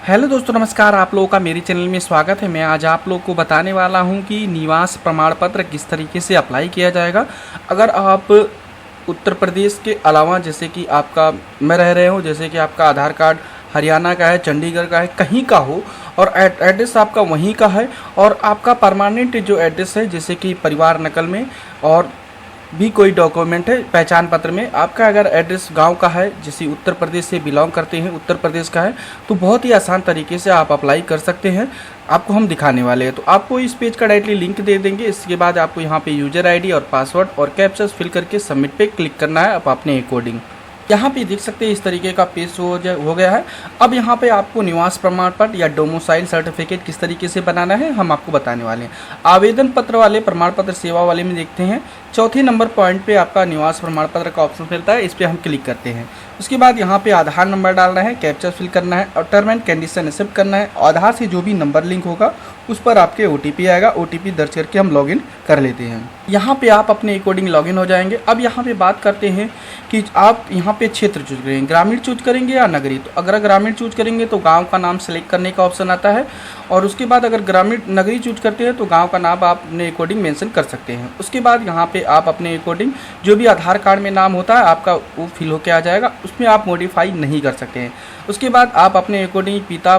Hello दोस्तों, नमस्कार। आप लोगों का मेरे चैनल में स्वागत है। मैं आज आप लोगों को बताने वाला हूं कि निवास प्रमाण पत्र किस तरीके से अप्लाई किया जाएगा। अगर आप उत्तर प्रदेश के अलावा जैसे कि आपका में रह रहे हो, जैसे कि आपका आधार कार्ड हरियाणा का है, चंडीगढ़ का है, कहीं का हो और एड्रेस आपका वहीं का है और आपका परमानेंट जो एड्रेस है जैसे कि परिवार नकल में और भी कोई डॉक्यूमेंट है पहचान पत्र में आपका अगर एड्रेस गांव का है, जैसे उत्तर प्रदेश से बिलोंग करते हैं, उत्तर प्रदेश का है, तो बहुत ही आसान तरीके से आप अप्लाई कर सकते हैं। आपको हम दिखाने वाले हैं, तो आपको इस पेज का डायरेक्टली लिंक दे देंगे। इसके बाद आपको यहाँ पे यूजर आईडी और पासवर्ड और कैप्चर्स फिल करके सबमिट पे क्लिक करना है। आप अपने अकॉर्डिंग यहाँ पे देख सकते हैं इस तरीके का पेज हो गया है। अब यहाँ पे आपको निवास प्रमाण पत्र या डोमिसाइल सर्टिफिकेट किस तरीके से बनाना है हम आपको बताने वाले हैं। आवेदन पत्र वाले प्रमाण पत्र सेवा वाले में देखते हैं, चौथे नंबर पॉइंट पे आपका निवास प्रमाण पत्र का ऑप्शन मिलता है। इस पर हम क्लिक करते हैं। उसके बाद यहाँ पे आधार नंबर डालना है, कैप्चर फिल करना है और टर्म एंड कंडीशन एक्सेप्ट करना है। आधार से जो भी नंबर लिंक होगा उस पर आपके OTP आएगा। OTP दर्ज करके हम लॉगिन कर लेते हैं। यहाँ पे आप अपने अकॉर्डिंग लॉगिन हो जाएंगे। अब यहाँ पे बात करते हैं कि आप यहाँ पे क्षेत्र चूज करेंगे, ग्रामीण चूज करेंगे या नगरीय। तो अगर ग्रामीण चूज करेंगे तो गाँव का नाम सेलेक्ट करने का ऑप्शन आता है और उसके बाद अगर ग्रामीण नगरीय चूज करते हैं तो गाँव का नाम आप अपने अकॉर्डिंग मेंशन कर सकते हैं। उसके बाद यहाँ पे आप अपने अकॉर्डिंग जो भी आधार कार्ड में नाम होता है आपका वो फिल होके आ जाएगा, उसमें आप मॉडिफाई नहीं कर सकते हैं। उसके बाद आप अपने अकॉर्डिंग पिता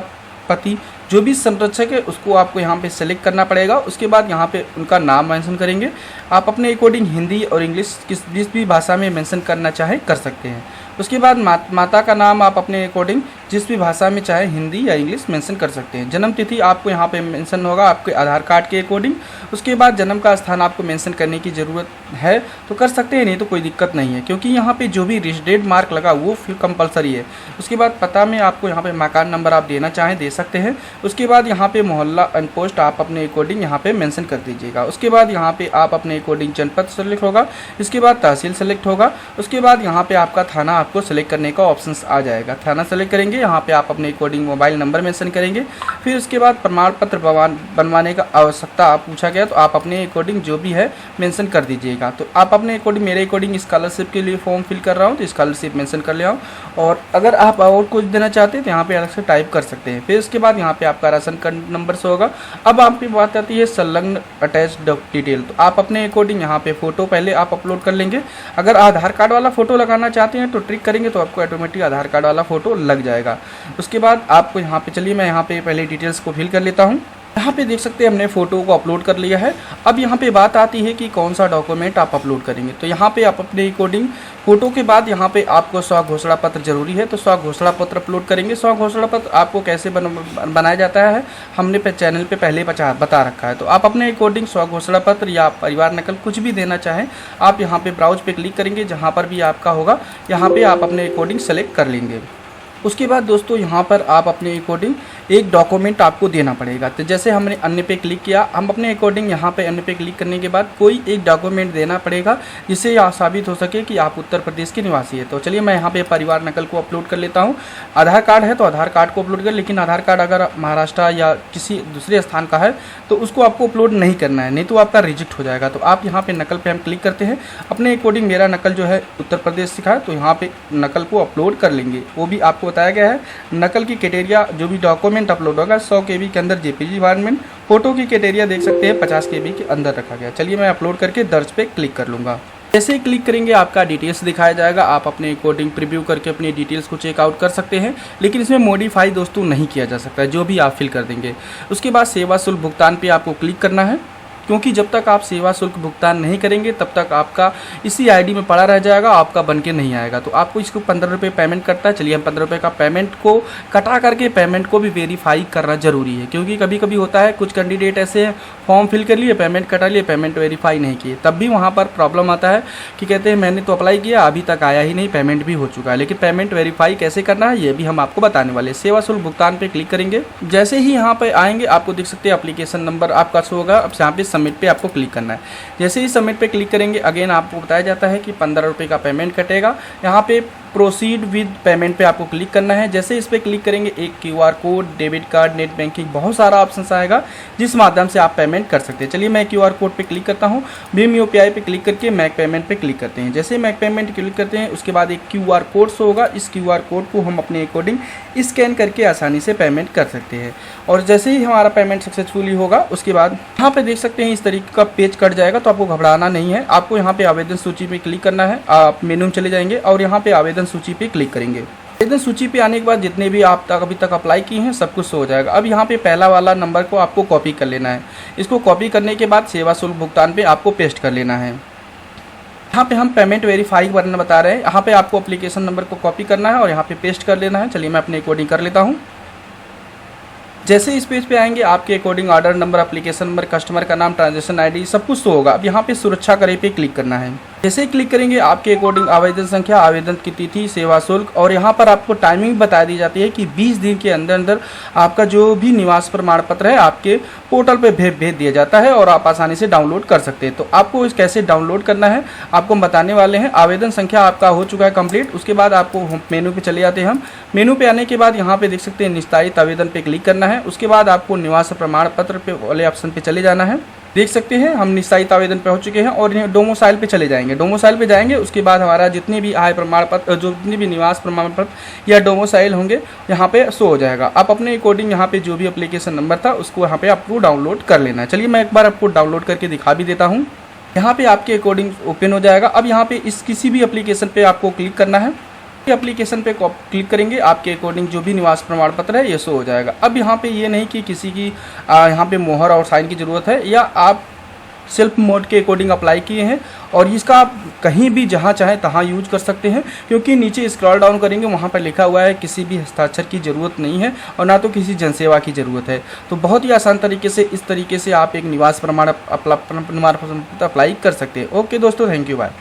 पति जो भी संरक्षक है उसको आपको यहाँ पे सेलेक्ट करना पड़ेगा। उसके बाद यहाँ पे उनका नाम मेंशन करेंगे। आप अपने अकॉर्डिंग जिस और इंग्लिश जिस भी भाषा में मेंशन करना चाहे कर सकते हैं। उसके बाद माता का नाम आप अपने अकॉर्डिंग जिस भी भाषा में चाहे हिंदी या इंग्लिश मेंशन कर सकते हैं। जन्म तिथि आपको यहाँ पे मेंशन होगा आपके आधार कार्ड के अकॉर्डिंग। उसके बाद जन्म का स्थान आपको मेंशन करने की ज़रूरत है तो कर सकते हैं, नहीं तो कोई दिक्कत नहीं है, क्योंकि यहाँ पे जो भी रेजिडेंट मार्क लगा वो फिर कंपलसरी है। उसके बाद पता में आपको यहाँ पे मकान नंबर आप देना चाहें दे सकते हैं। उसके बाद यहाँ पे मोहल्ला एंड पोस्ट आप अपने अकॉर्डिंग यहाँ पे मेंशन कर दीजिएगा। उसके बाद यहाँ पे आप अपने अकॉर्डिंग जनपद सेलेक्ट होगा। इसके बाद तहसील सेलेक्ट होगा। उसके बाद यहाँ पे आपका थाना आपको सेलेक्ट करने का ऑप्शन आ जाएगा। थाना सेलेक्ट करेंगे, यहाँ पे आप अपने अकॉर्डिंग मोबाइल नंबर मेंशन करेंगे। फिर उसके बाद प्रमाण पत्र बनवाने का आवश्यकता आप पूछा गया तो आप अपने अकॉर्डिंग जो भी है मेंशन कर दीजिएगा। तो आप अपने अकॉर्डिंग मेरे अकॉर्डिंग स्कॉलरशिप के लिए फॉर्म फिल कर रहा हूँ तो स्कॉलरशिप मेंशन कर लिया हूँ और अगर आप और कुछ देना चाहते हैं तो यहाँ पे अलग से टाइप कर सकते हैं। फिर उसके बाद यहाँ पे आपका राशन कार्ड नंबर से होगा। अब आपकी बात आती है संलग्न अटैच डिटेल, तो आप अपने अकॉर्डिंग यहाँ पे फोटो पहले आप अपलोड कर लेंगे। अगर आधार कार्ड वाला फोटो लगाना चाहते हैं तो ट्रिक करेंगे तो आपको ऑटोमेटिक आधार कार्ड वाला फोटो लग जाएगा। उसके बाद आपको यहाँ पे चलिए मैं यहाँ पे पहले डिटेल्स को फिल कर लेता हूँ। यहाँ पे देख सकते हैं हमने फ़ोटो को अपलोड कर लिया है। अब यहाँ पे बात आती है कि कौन सा डॉक्यूमेंट आप अपलोड करेंगे। तो यहाँ पे आप अपने अकॉर्डिंग फ़ोटो के बाद यहाँ पे आपको स्व घोषणा पत्र जरूरी है, तो स्व घोषणा पत्र अपलोड करेंगे। स्व घोषणा पत्र आपको कैसे बनाया जाता है हमने चैनल पे पहले बता रखा है। तो आप अपने अकॉर्डिंग स्व घोषणा पत्र या परिवार नकल कुछ भी देना चाहें आप यहाँ पे ब्राउज पे क्लिक करेंगे, जहाँ पर भी आपका होगा यहाँ पे आप अपने अकॉर्डिंग सेलेक्ट कर लेंगे। उसके बाद दोस्तों यहाँ पर आप अपने अकॉर्डिंग एक डॉक्यूमेंट आपको देना पड़ेगा। तो जैसे हमने अन्य पे क्लिक किया, हम अपने अकॉर्डिंग यहाँ पे अन्य पे क्लिक करने के बाद कोई एक डॉक्यूमेंट देना पड़ेगा जिससे यह साबित हो सके कि आप उत्तर प्रदेश के निवासी है। तो चलिए मैं यहाँ पे परिवार नकल को अपलोड कर लेता हूँ। आधार कार्ड है तो आधार कार्ड को अपलोड कर, लेकिन आधार कार्ड अगर महाराष्ट्र या किसी दूसरे स्थान का है तो उसको आपको अपलोड नहीं करना है, नहीं तो आपका रिजेक्ट हो जाएगा। तो आप यहाँ पे नकल पे हम क्लिक करते हैं। अपने अकॉर्डिंग मेरा नकल जो है उत्तर प्रदेश से है तो यहाँ पे नकल को अपलोड कर लेंगे। वो भी आपको बताया गया है नकल की क्राइटेरिया, जो भी डॉक्यूमेंट अपलोड होगा 100 KB के अंदर JPG फॉर्मेट। फोटो की क्राइटेरिया देख सकते हैं 50 KB के अंदर रखा गया। चलिए मैं अपलोड करके दर्ज पे क्लिक कर लूँगा। जैसे ही क्लिक करेंगे आपका डिटेल्स दिखाया जाएगा। आप अपने अकॉर्डिंग प्रीव्यू करके अपनी डिटेल्स को चेकआउट कर सकते हैं, लेकिन इसमें मॉडिफाई दोस्तों नहीं किया जा सकता है, जो भी आप फिल कर देंगे। उसके बाद सेवा शुल्क भुगतान पे आपको क्लिक करना है, क्योंकि जब तक आप सेवा शुल्क भुगतान नहीं करेंगे तब तक आपका इसी ID में पड़ा रह जाएगा, आपका बन के नहीं आएगा। तो आपको इसको 15 रुपये पेमेंट करता है। चलिए हम 15 रुपये का पेमेंट को कटा करके पेमेंट को भी वेरीफाई करना जरूरी है, क्योंकि कभी कभी होता है कुछ कैंडिडेट ऐसे फॉर्म फिल कर लिए, पेमेंट कटा लिए, पेमेंट वेरीफाई नहीं किए, तब भी वहाँ पर प्रॉब्लम आता है कि कहते हैं मैंने तो अप्लाई किया अभी तक आया ही नहीं, पेमेंट भी हो चुका है। लेकिन पेमेंट वेरीफाई कैसे करना है ये भी हम आपको बताने वाले। सेवा शुल्क भुगतान पर क्लिक करेंगे। जैसे ही यहाँ पर आएंगे आपको देख सकते हैं एप्लीकेशन नंबर आपका शो होगा। अब यहाँ पे सबमिट पे आपको क्लिक करना है। जैसे ही सबमिट पे क्लिक करेंगे अगेन आपको बताया जाता है कि 15 रुपये का पेमेंट कटेगा। यहाँ पे प्रोसीड विद पेमेंट पे आपको क्लिक करना है। जैसे इस पर क्लिक करेंगे एक QR code, debit card, net banking, बहुत सारा ऑप्शन आएगा जिस माध्यम से आप पेमेंट कर सकते हैं। चलिए मैं QR कोड पे क्लिक करता हूँ। भीम UPI पे क्लिक करके मैक पेमेंट पे क्लिक करते हैं। जैसे मैक पेमेंट क्लिक करते हैं उसके बाद एक QR कोड शो होगा। इस QR कोड को हम अपने अकॉर्डिंग स्कैन करके आसानी से पेमेंट कर सकते हैं। और जैसे ही हमारा पेमेंट सक्सेसफुली होगा उसके बाद यहाँ पे देख सकते हैं इस तरीके का पेज कट जाएगा। तो आपको घबराना नहीं है, आपको यहाँ पे आवेदन सूची पे क्लिक करना है। आप मेनू में चले जाएंगे और यहाँ पे आवेदन सूची पे क्लिक करेंगे। आवेदन सूची पे आने के बाद जितने भी आप अभी तक अप्लाई किए हैं सब कुछ हो जाएगा। अब यहाँ पे पहला वाला नंबर को आपको कॉपी कर लेना है। इसको कॉपी करने के बाद सेवा शुल्क भुगतान पे आपको पेस्ट कर लेना है। यहाँ पे हम पेमेंट वेरीफाई करना बता रहे हैं। यहाँ पे आपको एप्लीकेशन नंबर को कॉपी करना है और यहाँ पे पेस्ट कर लेना है। चलिए मैं अपने अकॉर्डिंग कर लेता हूँ। जैसे इस पेज पे आएंगे आपके according order number, application number, customer का नाम, ट्रांजैक्शन ID सब कुछ तो होगा। अब यहाँ पे सुरक्षा करे पे क्लिक करना है। जैसे ही क्लिक करेंगे आपके अकॉर्डिंग आवेदन संख्या, आवेदन की तिथि, सेवा शुल्क और यहाँ पर आपको टाइमिंग बता दी जाती है कि 20 दिन के अंदर अंदर आपका जो भी निवास प्रमाण पत्र है आपके पोर्टल पे भेज दिया जाता है और आप आसानी से डाउनलोड कर सकते हैं। तो आपको इस कैसे डाउनलोड करना है आपको हम बताने वाले हैं। आवेदन संख्या आपका हो चुका है कंप्लीट। उसके बाद आपको मेनू पे चले जाते हैं हम। मेनू पे आने के बाद यहाँ पे देख सकते हैं निस्तारित आवेदन पे क्लिक करना है। उसके बाद आपको निवास प्रमाण पत्र पे वाले ऑप्शन पे चले जाना है। देख सकते हैं हम निस्तारित आवेदन पे हो चुके हैं और डोमोसाइल पे चले जाएंगे। डोमोसाइल पे जाएंगे उसके बाद हमारा जितने भी आय प्रमाण पत्र, जो जितने भी निवास प्रमाण पत्र या डोमोसाइल होंगे यहाँ पे शो हो जाएगा। आप अपने अकॉर्डिंग यहाँ पे जो भी एप्लीकेशन नंबर था उसको यहाँ पे आपको डाउनलोड कर लेना है। चलिए मैं एक बार आपको डाउनलोड करके दिखा भी देता हूँ। यहाँ पे आपके अकॉर्डिंग ओपन हो जाएगा। अब यहाँ पे इस किसी भी एप्लीकेशन पे आपको क्लिक करना है। एप्लीकेशन पे क्लिक करेंगे आपके अकॉर्डिंग जो भी निवास प्रमाण पत्र है ये शो हो जाएगा। अब यहाँ पे ये नहीं कि किसी की यहाँ पे मोहर और साइन की ज़रूरत है, या आप सेल्फ मोड के अकॉर्डिंग अप्लाई किए हैं और इसका आप कहीं भी जहाँ चाहें तहाँ यूज कर सकते हैं, क्योंकि नीचे स्क्रॉल डाउन करेंगे वहाँ पर लिखा हुआ है किसी भी हस्ताक्षर की ज़रूरत नहीं है और ना तो किसी जनसेवा की ज़रूरत है। तो बहुत ही आसान तरीके से इस तरीके से आप एक निवास प्रमाण अप्लाई कर सकते हैं। ओके दोस्तों, थैंक यू, बाय।